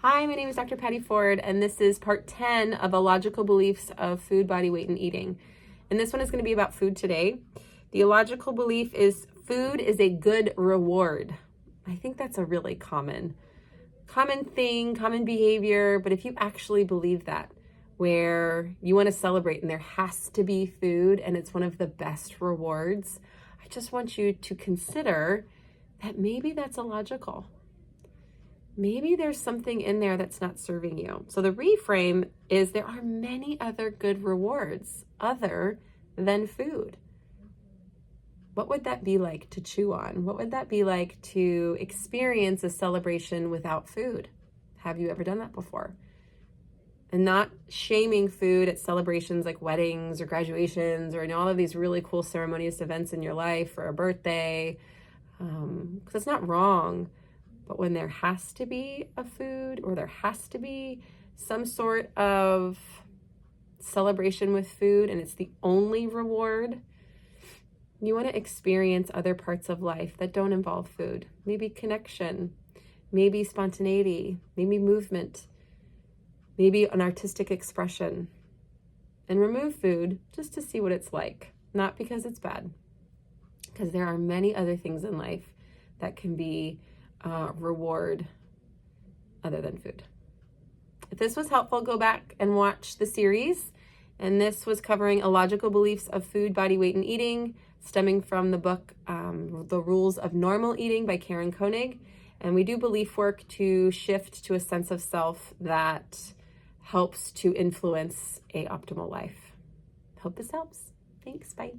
Hi, my name is Dr. Patty Ford, and this is part 10 of Illogical Beliefs of Food, Body Weight, and Eating. And this one is going to be about food today. The illogical belief is food is a good reward. I think that's a really common thing, common behavior, but if you actually believe that, where you want to celebrate and there has to be food and it's one of the best rewards, I just want you to consider that maybe that's illogical. Maybe there's something in there that's not serving you. So the reframe is there are many other good rewards other than food. What would that be like to chew on? What would that be like to experience a celebration without food? Have you ever done that before? And not shaming food at celebrations like weddings or graduations or all of these really cool ceremonious events in your life or a birthday, because it's not wrong. But when there has to be a food or there has to be some sort of celebration with food and it's the only reward, you want to experience other parts of life that don't involve food. Maybe connection, maybe spontaneity, maybe movement, maybe an artistic expression. And remove food just to see what it's like. Not because it's bad, because there are many other things in life that can be reward other than food. If this was helpful, go back and watch the series. And this was covering illogical beliefs of food, body weight, and eating, stemming from the book, The Rules of Normal Eating by Karen Koenig. And we do belief work to shift to a sense of self that helps to influence a optimal life. Hope this helps. Thanks. Bye.